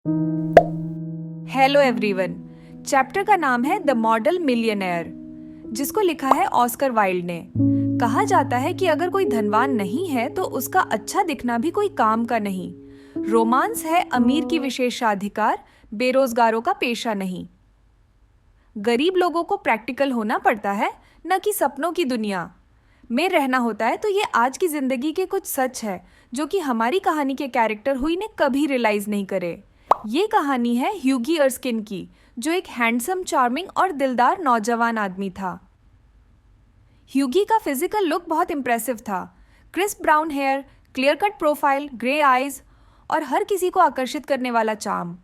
Hello everyone. Chapter का नाम है द मॉडल मिलियनेयर, जिसको लिखा है ऑस्कर वाइल्ड ने। कहा जाता है कि अगर कोई धनवान नहीं है तो उसका अच्छा दिखना भी कोई काम का नहीं। रोमांस है अमीर की विशेषाधिकार, बेरोजगारों का पेशा नहीं। गरीब लोगों को प्रैक्टिकल होना पड़ता है, न कि सपनों की दुनिया में रहना होता है। तो ये आज की जिंदगी के कुछ सच है जो कि हमारी कहानी के कैरेक्टर हुई ने कभी रियलाइज नहीं करे। ये कहानी है ह्यूगी अर्स्किन की, जो एक हैंडसम, चार्मिंग और दिलदार नौजवान आदमी था। ह्यूगी का फिजिकल लुक बहुत इम्प्रेसिव था। Crisp brown hair, clear cut profile, grey eyes और हर किसी को आकर्षित करने वाला चार्म।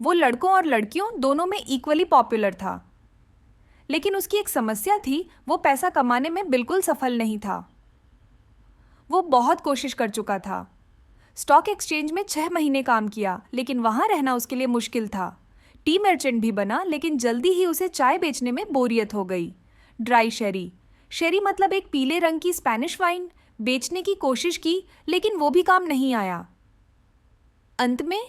वो लड़कों और लड़कियों दोनों में इक्वली पॉपुलर था। लेकिन उसकी एक समस्या थी, वो पैसा कमाने में बिल्कुल सफल नहीं था। वो बहुत कोशिश कर चुका था। स्टॉक एक्सचेंज में 6 महीने काम किया, लेकिन वहां रहना उसके लिए मुश्किल था। टी मर्चेंट भी बना, लेकिन जल्दी ही उसे चाय बेचने में बोरियत हो गई। ड्राई शेरी, शेरी मतलब एक पीले रंग की स्पेनिश वाइन, बेचने की कोशिश की, लेकिन वो भी काम नहीं आया। अंत में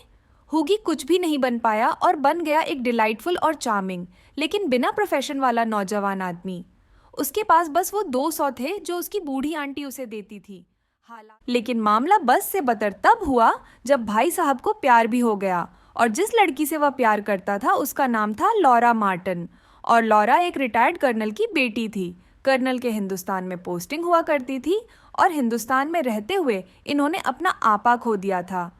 हुगी कुछ भी नहीं बन पाया और बन गया एक डिलाइटफुल और चार्मिंग, लेकिन बिना प्रोफेशन वाला नौजवान आदमी। उसके पास बस वो 200 थे जो उसकी बूढ़ी आंटी उसे देती थी। लेकिन मामला बस से बदतर तब हुआ जब भाई साहब को प्यार भी हो गया, और जिस लड़की से वह प्यार करता था उसका नाम था लॉरा मार्टन। और लॉरा एक रिटायर्ड कर्नल की बेटी थी। कर्नल के हिंदुस्तान में पोस्टिंग हुआ करती थी, और हिंदुस्तान में रहते हुए इन्होंने अपना आपा खो दिया था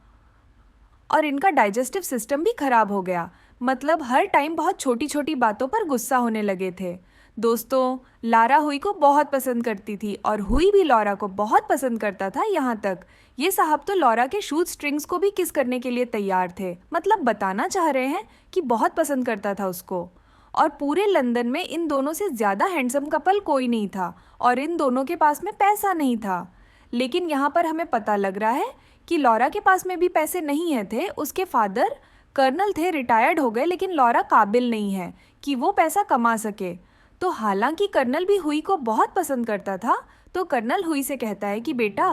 और इनका डाइजेस्टिव सिस्टम भी खराब हो गया। मतलब हर टाइम बहुत छोटी छोटी बातों पर गुस्सा होने लगे थे। दोस्तों, लारा हुई को बहुत पसंद करती थी और हुई भी लॉरा को बहुत पसंद करता था। यहाँ तक ये साहब तो लॉरा के शूज स्ट्रिंग्स को भी किस करने के लिए तैयार थे। मतलब बताना चाह रहे हैं कि बहुत पसंद करता था उसको। और पूरे लंदन में इन दोनों से ज़्यादा हैंडसम कपल कोई नहीं था, और इन दोनों के पास में पैसा नहीं था। लेकिन यहाँ पर हमें पता लग रहा है कि लॉरा के पास में भी पैसे नहीं है थे। उसके फादर कर्नल थे, रिटायर्ड हो गए, लेकिन लॉरा काबिल नहीं है कि वो पैसा कमा सके। तो हालांकि कर्नल भी हुई को बहुत पसंद करता था, तो कर्नल हुई से कहता है कि बेटा,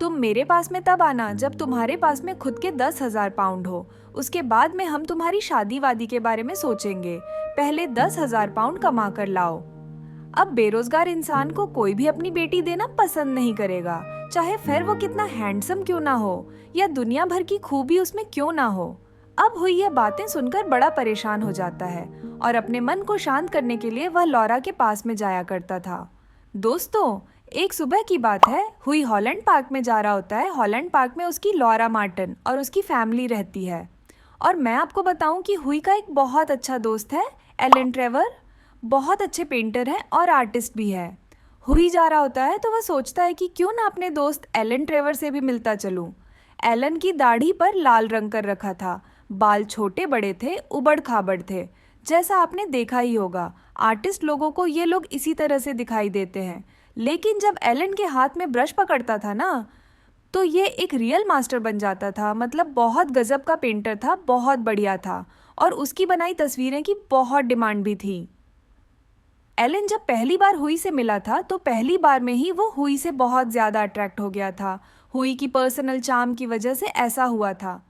तुम मेरे पास में तब आना जब तुम्हारे पास में खुद के 10,000 पाउंड हो। उसके बाद में हम तुम्हारी शादी वादी के बारे में सोचेंगे। पहले 10,000 पाउंड कमा कर लाओ। अब बेरोजगार इंसान को कोई भी अपनी बेटी देना पसंद नहीं करेगा, चाहे फिर वो कितना हैंडसम क्यों ना हो या दुनिया भर की खूबी उसमें क्यों ना हो। अब हुई ये बातें सुनकर बड़ा परेशान हो जाता है, और अपने मन को शांत करने के लिए वह लॉरा के पास में जाया करता था। दोस्तों, एक सुबह की बात है। हुई हॉलैंड पार्क में जा रहा होता है। हॉलैंड पार्क में उसकी लॉरा मार्टन और उसकी फैमिली रहती है। और मैं आपको बताऊं कि हुई का एक बहुत अच्छा दोस्त है, एलन ट्रेवर। बहुत अच्छे पेंटर है और आर्टिस्ट भी है। हुई जा रहा होता है तो वह सोचता है कि क्यों ना अपने दोस्त एलन ट्रेवर से भी मिलता चलूं। एलन की दाढ़ी पर लाल रंग कर रखा था, बाल छोटे बड़े थे, उबड़ खाबड़ थे, जैसा आपने देखा ही होगा। आर्टिस्ट लोगों को ये लोग इसी तरह से दिखाई देते हैं। लेकिन जब एलन के हाथ में ब्रश पकड़ता था ना, तो ये एक रियल मास्टर बन जाता था। मतलब बहुत गजब का पेंटर था, बहुत बढ़िया था, और उसकी बनाई तस्वीरें की बहुत डिमांड भी थी। एलन जब पहली बार हुई से मिला था तो पहली बार में ही वो हुई से बहुत ज़्यादा अट्रैक्ट हो गया था। हुई की पर्सनल चार्म की वजह से ऐसा हुआ था।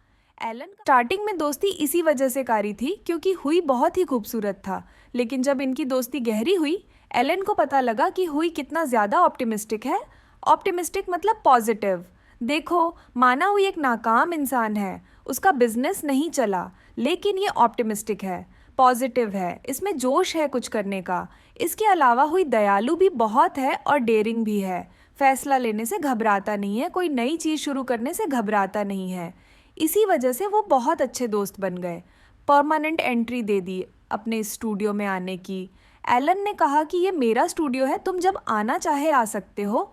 एलन स्टार्टिंग में दोस्ती इसी वजह से कारी थी क्योंकि हुई बहुत ही खूबसूरत था। लेकिन जब इनकी दोस्ती गहरी हुई, एलन को पता लगा कि हुई कितना ज़्यादा ऑप्टिमिस्टिक है। ऑप्टिमिस्टिक मतलब पॉजिटिव। देखो, माना हुई एक नाकाम इंसान है, उसका बिजनेस नहीं चला, लेकिन ये ऑप्टिमिस्टिक है, पॉजिटिव है, इसमें जोश है कुछ करने का। इसके अलावा हुई दयालु भी बहुत है और डेयरिंग भी है। फैसला लेने से घबराता नहीं है, कोई नई चीज़ शुरू करने से घबराता नहीं है। इसी वजह से वो बहुत अच्छे दोस्त बन गए। परमानेंट एंट्री दे दी अपने स्टूडियो में आने की। एलन ने कहा कि ये मेरा स्टूडियो है, तुम जब आना चाहे आ सकते हो।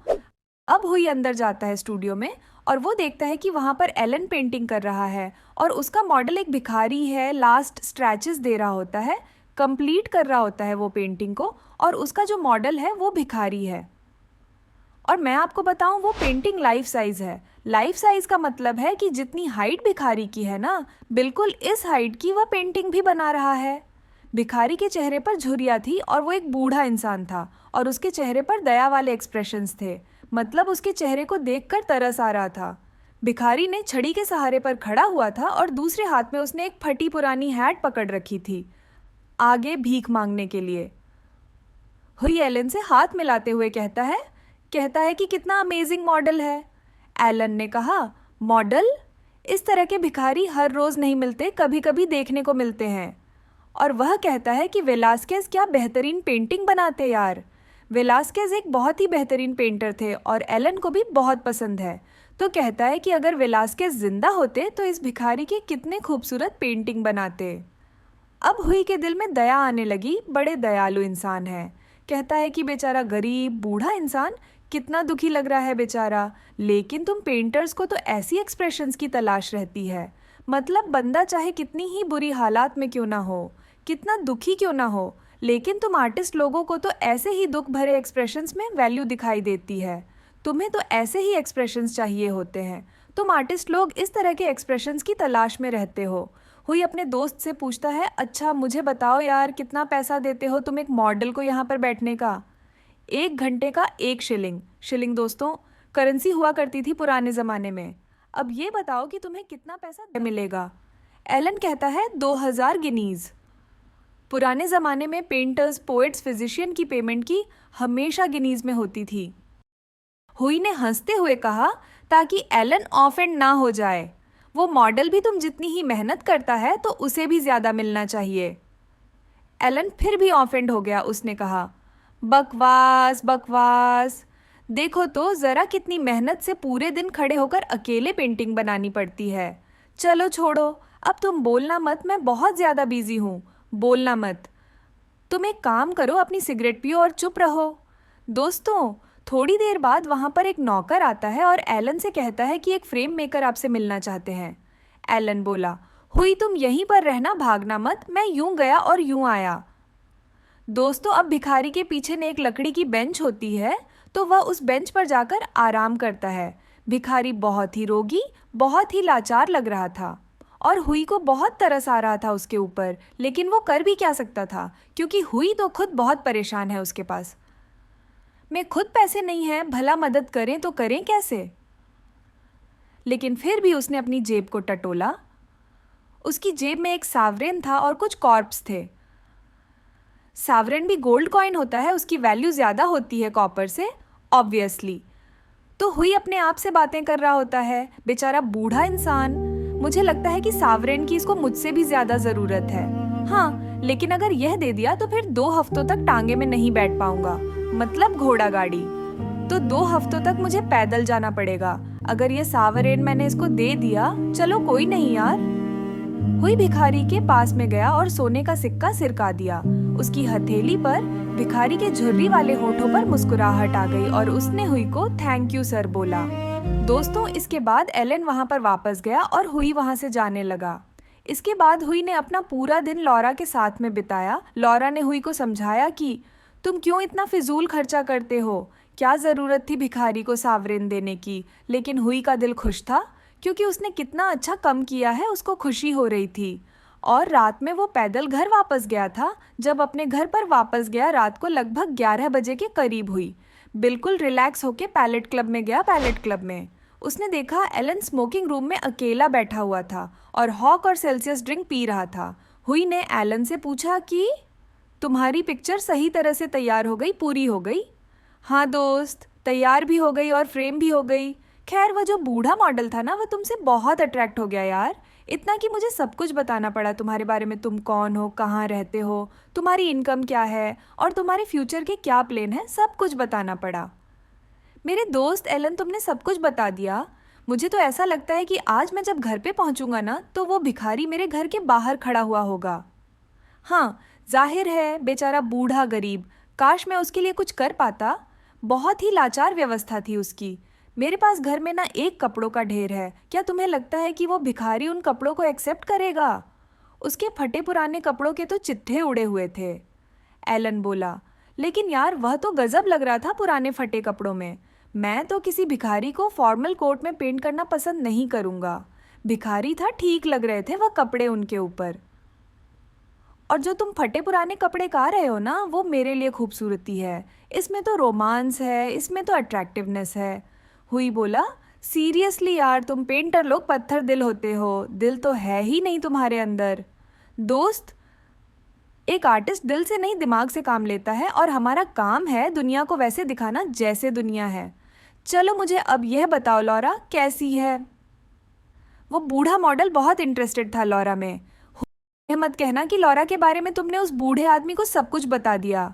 अब हुई अंदर जाता है स्टूडियो में, और वो देखता है कि वहाँ पर एलन पेंटिंग कर रहा है, और उसका मॉडल एक भिखारी है, लास्ट स्क्रैचेस दे रहा होता है, कंप्लीट कर रहा होता है वो पेंटिंग को, और उसका जो मॉडल है वो भिखारी है। और मैं आपको बताऊं, वो पेंटिंग लाइफ साइज है। लाइफ साइज का मतलब है कि जितनी हाइट भिखारी की है ना, बिल्कुल इस हाइट की वह पेंटिंग भी बना रहा है। भिखारी के चेहरे पर झुर्रियाँ थी और वो एक बूढ़ा इंसान था, और उसके चेहरे पर दया वाले एक्सप्रेशंस थे। मतलब उसके चेहरे को देखकर तरस आ रहा था। भिखारी ने छड़ी के सहारे पर खड़ा हुआ था और दूसरे हाथ में उसने एक फटी पुरानी हैट पकड़ रखी थी, आगे भीख मांगने के लिए। हुई एलन से हाथ मिलाते हुए कहता है कि कितना अमेजिंग मॉडल है। एलन ने कहा, मॉडल? इस तरह के भिखारी हर रोज नहीं मिलते, कभी कभी देखने को मिलते हैं। और वह कहता है कि वेलास्केज क्या बेहतरीन पेंटिंग बनाते यार। वेलास्केज एक बहुत ही बेहतरीन पेंटर थे और एलन को भी बहुत पसंद है। तो कहता है कि अगर वेलास्केज जिंदा होते तो इस भिखारी की कितने खूबसूरत पेंटिंग बनाते। अब हुई के दिल में दया आने लगी, बड़े दयालु इंसान है। कहता है कि बेचारा गरीब बूढ़ा इंसान कितना दुखी लग रहा है बेचारा, लेकिन तुम पेंटर्स को तो ऐसी एक्सप्रेशंस की तलाश रहती है। मतलब बंदा चाहे कितनी ही बुरी हालात में क्यों ना हो, कितना दुखी क्यों ना हो, लेकिन तुम आर्टिस्ट लोगों को तो ऐसे ही दुख भरे एक्सप्रेशंस में वैल्यू दिखाई देती है। तुम्हें तो ऐसे ही एक्सप्रेशंस चाहिए होते हैं। तुम आर्टिस्ट लोग इस तरह के एक्सप्रेशंस की तलाश में रहते हो। हुई अपने दोस्त से पूछता है, अच्छा मुझे बताओ यार, कितना पैसा देते हो तुम एक मॉडल को यहाँ पर बैठने का? 1 घंटे का 1 शिलिंग। शिलिंग दोस्तों करेंसी हुआ करती थी पुराने ज़माने में। अब ये बताओ कि तुम्हें कितना पैसा मिलेगा? एलन कहता है 2000 गिनीज। पुराने ज़माने में पेंटर्स, पोएट्स, फिजिशियन की पेमेंट की हमेशा गिनीज में होती थी। हुई ने हंसते हुए कहा, ताकि एलन ऑफेंड ना हो जाए। वो मॉडल भी तुम जितनी ही मेहनत करता है तो उसे भी ज़्यादा मिलना चाहिए। एलन फिर भी ऑफेंड हो गया। उसने कहा, बकवास बकवास, देखो तो ज़रा कितनी मेहनत से पूरे दिन खड़े होकर अकेले पेंटिंग बनानी पड़ती है। चलो छोड़ो, अब तुम बोलना मत, मैं बहुत ज़्यादा बिजी हूँ, बोलना मत। तुम एक काम करो, अपनी सिगरेट पियो और चुप रहो। दोस्तों थोड़ी देर बाद वहाँ पर एक नौकर आता है और एलन से कहता है कि एक फ्रेम मेकर आपसे मिलना चाहते हैं। एलन बोला, हुई तुम यहीं पर रहना, भागना मत, मैं यूं गया और यूं आया। दोस्तों अब भिखारी के पीछे ने एक लकड़ी की बेंच होती है, तो वह उस बेंच पर जाकर आराम करता है। भिखारी बहुत ही रोगी, बहुत ही लाचार लग रहा था और हुई को बहुत तरस आ रहा था उसके ऊपर, लेकिन वो कर भी क्या सकता था, क्योंकि हुई तो खुद बहुत परेशान है। उसके पास में खुद पैसे नहीं है, भला मदद करें तो करें कैसे? लेकिन फिर भी उसने अपनी जेब को टटोला। उसकी जेब में एक सावरेन था और कुछ कॉर्प्स थे। सावरेन भी गोल्ड कॉइन होता है, उसकी वैल्यू ज़्यादा होती है कॉपर से, ऑब्वियसली। तो हुई अपने आप से बातें कर रहा होता है, बेचारा बूढ़ा इंसान। मुझे लगता है कि सावरेन की इसको मुझसे भी ज़्यादा ज़रूरत है। हाँ, लेकिन अगर यह दे दिया तो फिर 2 हफ्तों तक टांगे में नहीं बैठ पाऊंगा, मतलब घोड़ा गाड़ी। तो 2 हफ्तों तक मुझे पैदल जाना पड़ेगा। अगर ये सावरेन मैंने इसको दे दिया, चलो कोई नहीं यार। हुई भिखारी के पास में गया और सोने का सिक्का सिरका दिया। उसकी हथेली पर भिखारी के झुर्री वाले होठों पर मुस्कुराहट आ गई और उसने हुई को थैंक यू सर बोला। दोस्तों इसके बाद एलन वहां पर वापस गया और हुई वहां से जाने लगा। इसके बाद हुई ने अपना पूरा दिन लॉरा के साथ में बिताया। लॉरा ने हुई को समझाया कि तुम क्यों इतना फिजूल खर्चा करते हो, क्या ज़रूरत थी भिखारी को सावरेन देने की। लेकिन हुई का दिल खुश था, क्योंकि उसने कितना अच्छा कम किया है, उसको खुशी हो रही थी। और रात में वो पैदल घर वापस गया था। जब अपने घर पर वापस गया, रात को लगभग 11 बजे के करीब हुई बिल्कुल रिलैक्स होके पैलेट क्लब में गया। पैलेट क्लब में उसने देखा एलन स्मोकिंग रूम में अकेला बैठा हुआ था और हॉक और सेल्सियस ड्रिंक पी रहा था। हुई ने एलन से पूछा कि तुम्हारी पिक्चर सही तरह से तैयार हो गई, पूरी हो गई? हाँ दोस्त, तैयार भी हो गई और फ्रेम भी हो गई। खैर वो जो बूढ़ा मॉडल था ना, वो तुमसे बहुत अट्रैक्ट हो गया यार, इतना कि मुझे सब कुछ बताना पड़ा तुम्हारे बारे में। तुम कौन हो, कहाँ रहते हो, तुम्हारी इनकम क्या है और तुम्हारे फ्यूचर के क्या प्लान है, सब कुछ बताना पड़ा। मेरे दोस्त एलन, तुमने सब कुछ बता दिया। मुझे तो ऐसा लगता है कि आज मैं जब घर पे पहुंचूंगा ना, तो वो भिखारी मेरे घर के बाहर खड़ा हुआ होगा। हाँ, जाहिर है बेचारा बूढ़ा गरीब, काश मैं उसके लिए कुछ कर पाता। बहुत ही लाचार व्यवस्था थी उसकी। मेरे पास घर में ना एक कपड़ों का ढेर है। क्या तुम्हें लगता है कि वो भिखारी उन कपड़ों को एक्सेप्ट करेगा? उसके फटे पुराने कपड़ों के तो चिट्ठे उड़े हुए थे। एलन बोला, लेकिन यार वह तो गजब लग रहा था पुराने फटे कपड़ों में। मैं तो किसी भिखारी को फॉर्मल कोट में पेंट करना पसंद नहीं करूँगा। भिखारी था, ठीक लग रहे थे वह कपड़े उनके ऊपर। और जो तुम फटे पुराने कपड़े गा रहे हो ना, वो मेरे लिए खूबसूरती है। इसमें तो रोमांस है, इसमें तो अट्रैक्टिवनेस है। हुई बोला, सीरियसली यार, तुम पेंटर लोग पत्थर दिल होते हो, दिल तो है ही नहीं तुम्हारे अंदर। दोस्त, एक आर्टिस्ट दिल से नहीं दिमाग से काम लेता है, और हमारा काम है दुनिया को वैसे दिखाना जैसे दुनिया है। चलो मुझे अब यह बताओ लॉरा, कैसी है? वो बूढ़ा मॉडल बहुत इंटरेस्टेड था लॉरा में। यह मत कहना कि लॉरा के बारे में तुमने उस बूढ़े आदमी को सब कुछ बता दिया।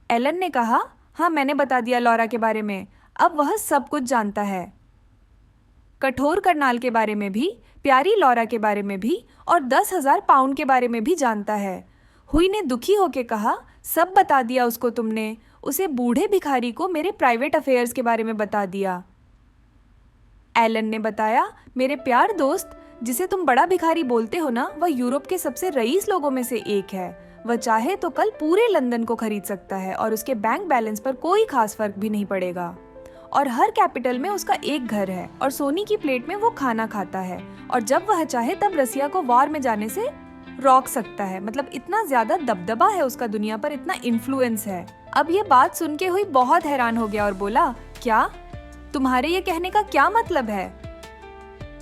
एलन ने कहा, हाँ मैंने बता दिया लॉरा के बारे में, अब वह सब कुछ जानता है। कठोर करनाल के बारे में भी, प्यारी लॉरा के बारे में भी, और 10,000 पाउंड के बारे में भी जानता है। हुई ने दुखी होकर कहा, सब बता दिया उसको तुमने, उसे बूढ़े भिखारी को मेरे प्राइवेट अफेयर्स के बारे में बता दिया। एलन ने बताया, मेरे प्यार दोस्त, जिसे तुम बड़ा भिखारी बोलते हो ना, वह यूरोप के सबसे रईस लोगों में से एक है। वह चाहे तो कल पूरे लंदन को खरीद सकता है और उसके बैंक बैलेंस पर कोई खास फर्क भी नहीं पड़ेगा। और हर कैपिटल में उसका एक घर है और सोनी की प्लेट में वो खाना खाता है, और जब वह चाहे तब रसिया को वॉर में जाने से रोक सकता है। मतलब इतना ज्यादा दबदबा है उसका दुनिया पर, इतना इन्फ्लुएंस है। अब ये बात सुन के हुई बहुत हैरान हो गया और बोला, क्या? तुम्हारे ये कहने का क्या मतलब है?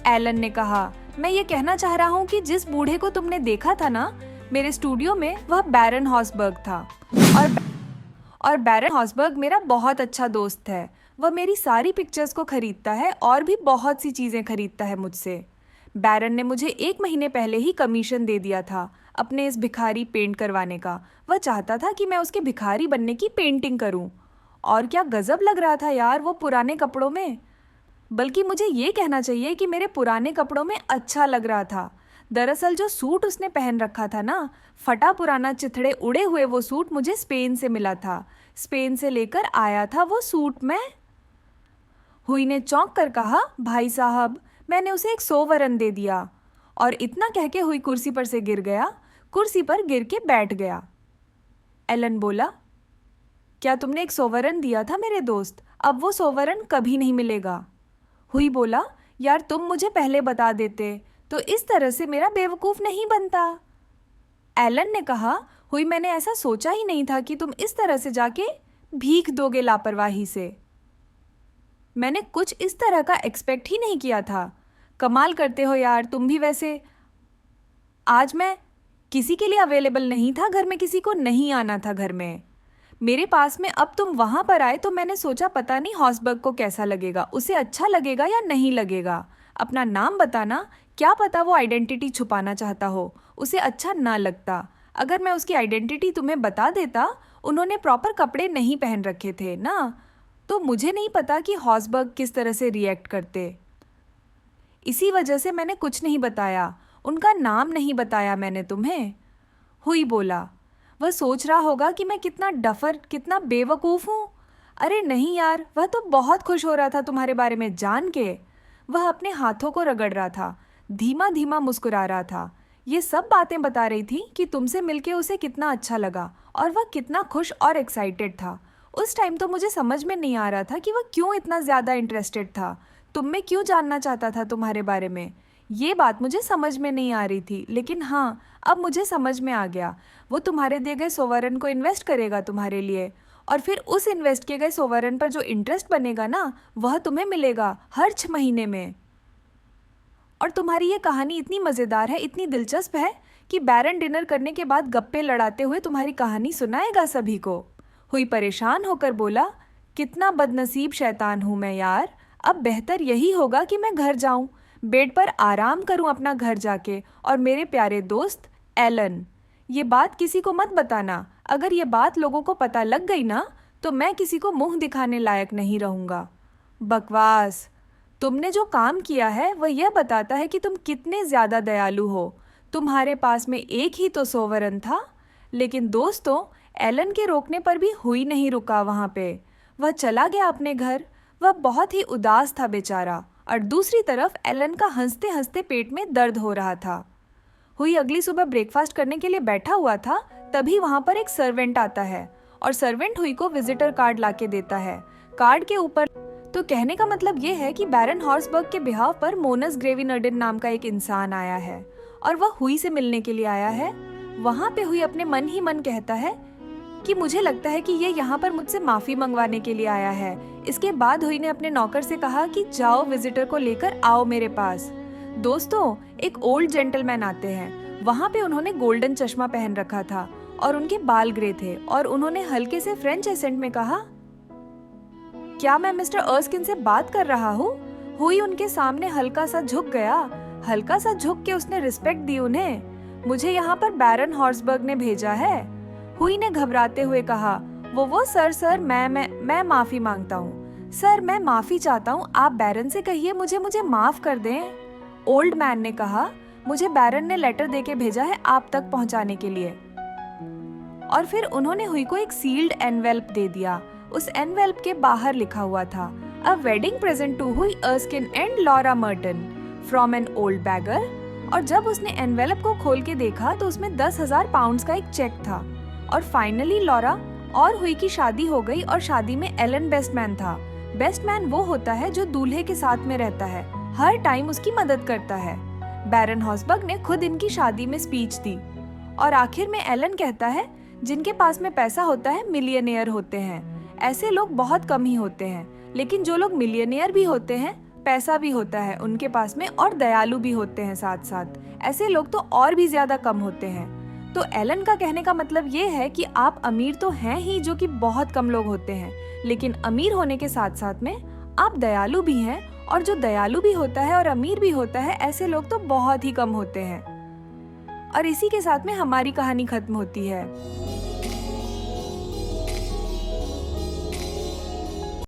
एलन ने कहा, मैं ये कहना चाह रहा हूँ कि जिस बूढ़े को तुमने देखा था ना मेरे स्टूडियो में, वह बैरन हॉसबर्ग था। और बैरन हॉसबर्ग मेरा बहुत अच्छा दोस्त है। वह मेरी सारी पिक्चर्स को खरीदता है और भी बहुत सी चीज़ें खरीदता है मुझसे। बैरन ने मुझे 1 महीने पहले ही कमीशन दे दिया था अपने इस भिखारी पेंट करवाने का। वह चाहता था कि मैं उसके भिखारी बनने की पेंटिंग करूं। और क्या गजब लग रहा था यार वो पुराने कपड़ों में। बल्कि मुझे ये कहना चाहिए कि मेरे पुराने कपड़ों में अच्छा लग रहा था। दरअसल जो सूट उसने पहन रखा था ना, फटा पुराना चिथड़े उड़े हुए वो सूट मुझे स्पेन से मिला था। स्पेन से लेकर आया था वो सूट मैं। हुई ने चौंक कर कहा, भाई साहब, मैंने उसे एक सोवरन दे दिया। और इतना कह के हुई कुर्सी पर से गिर गया, कुर्सी पर गिर के बैठ गया। एलन बोला, क्या तुमने एक सोवरन दिया था मेरे दोस्त? अब वो सोवरन कभी नहीं मिलेगा। हुई बोला, यार तुम मुझे पहले बता देते तो इस तरह से मेरा बेवकूफ़ नहीं बनता। एलन ने कहा, हुई मैंने ऐसा सोचा ही नहीं था कि तुम इस तरह से जाके भीख दोगे लापरवाही से। मैंने कुछ इस तरह का एक्सपेक्ट ही नहीं किया था। कमाल करते हो यार तुम भी। वैसे आज मैं किसी के लिए अवेलेबल नहीं था, घर में किसी को नहीं आना था घर में मेरे पास में। अब तुम वहाँ पर आए तो मैंने सोचा पता नहीं हॉसबर्ग को कैसा लगेगा, उसे अच्छा लगेगा या नहीं लगेगा। अपना नाम बताना, क्या पता वो आइडेंटिटी छुपाना चाहता हो, उसे अच्छा ना लगता। अगर मैं उसकी आइडेंटिटी तुम्हें बता देता, उन्होंने प्रॉपर कपड़े नहीं पहन रखे थे ना, तो मुझे नहीं पता कि हॉसबर्ग किस तरह से रिएक्ट करते। इसी वजह से मैंने कुछ नहीं बताया, उनका नाम नहीं बताया मैंने तुम्हें। हुई बोला, वह सोच रहा होगा कि मैं कितना डफर, कितना बेवकूफ़ हूँ। अरे नहीं यार, वह तो बहुत खुश हो रहा था तुम्हारे बारे में जान के। वह अपने हाथों को रगड़ रहा था, धीमा धीमा मुस्कुरा रहा था। ये सब बातें बता रही थी कि तुमसे मिलके उसे कितना अच्छा लगा और वह कितना खुश और एक्साइटेड था। उस टाइम तो मुझे समझ में नहीं आ रहा था कि वह क्यों इतना ज़्यादा इंटरेस्टेड था, तुम में क्यों जानना चाहता था तुम्हारे बारे में। ये बात मुझे समझ में नहीं आ रही थी, लेकिन हाँ अब मुझे समझ में आ गया। वो तुम्हारे दिए गए सोवरन को इन्वेस्ट करेगा तुम्हारे लिए, और फिर उस इन्वेस्ट किए गए सोवरन पर जो इंटरेस्ट बनेगा ना, वह तुम्हें मिलेगा हर 6 महीने में। और तुम्हारी ये कहानी इतनी मज़ेदार है, इतनी दिलचस्प है कि बैरन डिनर करने के बाद गप्पे लड़ाते हुए तुम्हारी कहानी सुनाएगा सभी को। हुई परेशान होकर बोला, कितना बदनसीब शैतान हूँ मैं यार। अब बेहतर यही होगा कि मैं घर जाऊँ, बेड पर आराम करूँ अपना घर जाके। और मेरे प्यारे दोस्त एलन, ये बात किसी को मत बताना। अगर ये बात लोगों को पता लग गई ना, तो मैं किसी को मुंह दिखाने लायक नहीं रहूँगा। बकवास। तुमने जो काम किया है वह यह बताता है कि तुम कितने ज़्यादा दयालु हो। तुम्हारे पास में एक ही तो सोवरन था। लेकिन दोस्तों, एलन के रोकने पर भी हुई नहीं रुका वहाँ पे। वह चला गया अपने घर। वह बहुत ही उदास था बेचारा, और दूसरी तरफ एलन का हंसते हंसते पेट में दर्द हो रहा था। हुई अगली सुबह ब्रेकफास्ट करने के लिए बैठा हुआ था, तभी वहाँ पर एक सर्वेंट आता है और सर्वेंट हुई को विजिटर कार्ड लाके देता है। कार्ड के ऊपर तो कहने का मतलब ये है कि बैरन हॉसबर्ग के बिहाव पर मोनस ग्रेविनर्डिन नाम का एक इंसान आया है और वह हुई से मिलने के लिए आया है। वहाँ पे हुई अपने मन ही मन कहता है, कि मुझे लगता है कि ये यहाँ पर मुझसे माफी मंगवाने के लिए आया है। इसके बाद हुई ने अपने नौकर से कहा कि जाओ विजिटर को लेकर आओ मेरे पास। दोस्तों, एक ओल्ड जेंटलमैन आते हैं। वहाँ पे उन्होंने गोल्डन चश्मा पहन रखा था और उनके बाल ग्रे थे और उन्होंने हल्के से फ्रेंच एसेंट में कहा, क्या मैं मिस्टर अर्स्किन से बात कर रहा हूँ? हुई उनके सामने हल्का सा झुक गया। हल्का सा झुक के उसने रिस्पेक्ट दी उन्हें। मुझे यहाँ पर बैरन हॉर्सबर्ग ने भेजा है। हुई ने घबराते हुए कहा, वो सर मैं माफी मांगता हूँ। सर, मैं माफी चाहता हूँ, आप बैरन से कहिए मुझे माफ कर दें। ओल्ड मैन ने कहा, मुझे बैरन ने लेटर देके भेजा है आप तक पहुँचाने के लिए। और फिर उन्होंने हुई को एक सील्ड एनवेल्प दे दिया। उस एनवेल्प के बाहर लिखा हुआ था, a wedding present to Hughie Erskine and Laura Merton from an old beggar. और जब उसने एनवेल्प को खोल के देखा तो उसमें 10,000 पाउंड्स का एक चेक था। और फाइनली लॉरा और हुई की शादी हो गई और शादी में एलन बेस्टमैन था। बेस्टमैन वो होता है जो दूल्हे के साथ में रहता है, हर टाइम उसकी मदद करता है। बैरन हॉर्सबर्ग ने खुद इनकी शादी में स्पीच दी। और आखिर में एलन कहता है, जिनके पास में पैसा होता है मिलियनेयर होते हैं। ऐसे लोग बहुत कम ही होते हैं, लेकिन जो लोग मिलियनेयर भी होते हैं, पैसा भी होता है उनके पास में और दयालु भी होते हैं साथ साथ, ऐसे लोग तो और भी ज्यादा कम होते हैं। तो एलन का कहने का मतलब ये है कि आप अमीर तो हैं ही, जो कि बहुत कम लोग होते हैं, लेकिन अमीर होने के साथ साथ में आप दयालु भी हैं, और जो दयालु भी होता है और अमीर भी होता है, ऐसे लोग तो बहुत ही कम होते हैं। और इसी के साथ में हमारी कहानी खत्म होती है।